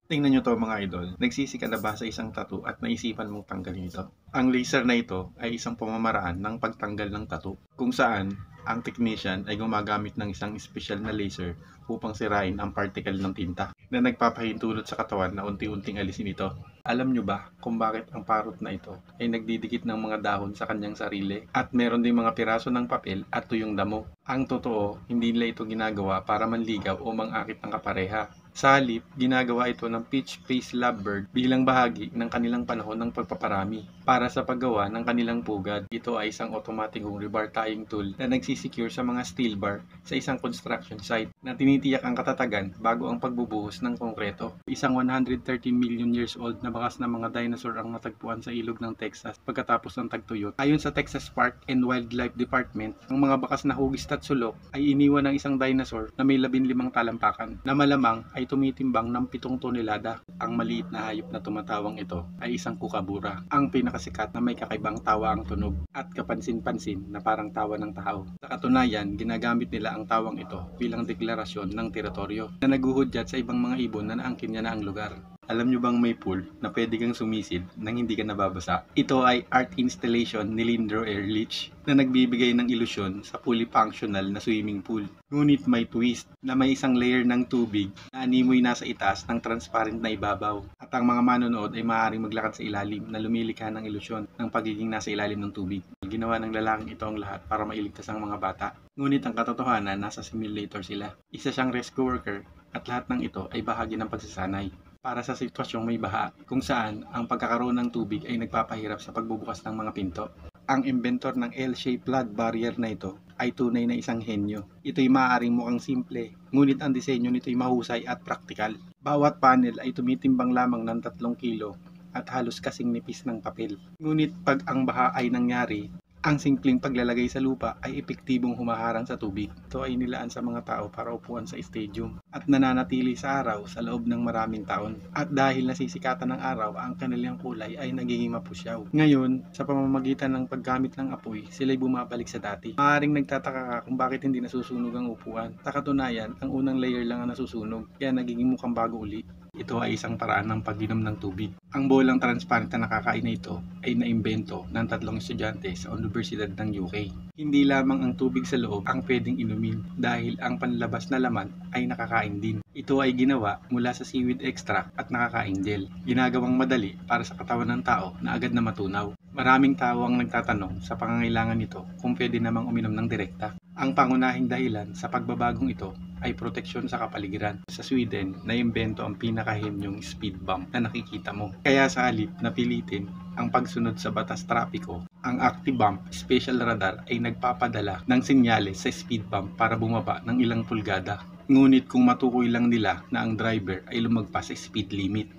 Tingnan nyo to mga idol, nagsisi ka na ba sa isang tattoo at naisipan mong tanggalin ito? Ang laser na ito ay isang pamamaraan ng pagtanggal ng tattoo kung saan ang technician ay gumagamit ng isang espesyal na laser upang sirain ang particle ng tinta na nagpapahintulot sa katawan na unti-unting alisin ito. Alam nyo ba kung bakit ang parot na ito ay nagdidikit ng mga dahon sa kanyang sarili at meron din mga piraso ng papel at tuyong damo? Ang totoo, hindi nila ito ginagawa para manligaw o mangakit ng kapareha. Sa halip, ginagawa ito ng pitch-face lovebird bilang bahagi ng kanilang panahon ng pagpaparami. Para sa paggawa ng kanilang pugad, ito ay isang automatikong rebar tying tool na nagsisecure sa mga steel bar sa isang construction site na tinitiyak ang katatagan bago ang pagbubuhos ng konkreto. Isang 130 million years old na bakas ng mga dinosaur ang natagpuan sa ilog ng Texas pagkatapos ng tagtuyot. Ayon sa Texas Park and Wildlife Department, ang mga bakas na hugis at sulok ay iniwan ng isang dinosaur na may 15 talampakan na malamang ay tumitimbang ng 7 tonelada. Ang maliit na hayop na tumatawang ito ay isang kukabura, ang pinakasikat na may kakaibang tawa ang tunog at kapansin-pansin na parang tawa ng tao. Sa katunayan, ginagamit nila ang tawang ito bilang deklarasyon ng teritoryo na naguhudyat sa ibang mga ibon na naangkin niya na ang lugar. Alam nyo bang may pool na pwede kang sumisid nang hindi ka nababasa? Ito ay art installation ni Lindro Ehrlich na nagbibigay ng ilusyon sa fully functional na swimming pool. Ngunit may twist na may isang layer ng tubig na animoy nasa itaas ng transparent na ibabaw. At ang mga manonood ay maaaring maglakad sa ilalim na lumilikha ng ilusyon ng pagiging nasa ilalim ng tubig. Ginawa ng lalaking ito ang lahat para mailigtas ang mga bata. Ngunit ang katotohanan, nasa simulator sila. Isa siyang rescue worker at lahat ng ito ay bahagi ng pagsasanay para sa sitwasyong may baha kung saan ang pagkakaroon ng tubig ay nagpapahirap sa pagbubukas ng mga pinto. Ang inventor ng L-shaped flood barrier na ito ay tunay na isang henyo. Ito'y maaaring mukhang simple, ngunit ang disenyo nito'y mahusay at praktikal. Bawat panel ay tumitimbang lamang ng 3 kilo at halos kasing nipis ng papel. Ngunit pag ang baha ay nangyari, ang simpleng paglalagay sa lupa ay epektibong humaharang sa tubig. Ito ay nilaan sa mga tao para upuan sa stadium at nananatili sa araw sa loob ng maraming taon. At dahil nasisikatan ng araw, ang kanilang kulay ay nagiging mapusyaw. Ngayon, sa pamamagitan ng paggamit ng apoy, sila'y bumabalik sa dati. Maaaring nagtataka ka kung bakit hindi nasusunog ang upuan. Sa katunayan, ang unang layer lang ang nasusunog, kaya nagiging mukhang bago uli. Ito ay isang paraan ng pag-inom ng tubig. Ang bolang transparent na nakakain na ito ay naimbento ng 3 estudyante sa Universidad ng UK. Hindi lamang ang tubig sa loob ang pwedeng inumin dahil ang panlabas na laman ay nakakain din. Ito ay ginawa mula sa seaweed extract at nakakain gel. Ginagawang madali para sa katawan ng tao na agad na matunaw. Maraming tao ang nagtatanong sa pangangailangan nito kung pwede namang uminom ng direkta. Ang pangunahing dahilan sa pagbabagong ito ay proteksyon sa kapaligiran. Sa Sweden, naimbento ang pinakahenyong speed bump na nakikita mo. Kaya sa halip na pilitin ang pagsunod sa batas trapiko, ang ActiBump Special Radar ay nagpapadala ng senyales sa speed bump para bumaba ng ilang pulgada. Ngunit kung matukoy lang nila na ang driver ay lumagpas sa speed limit,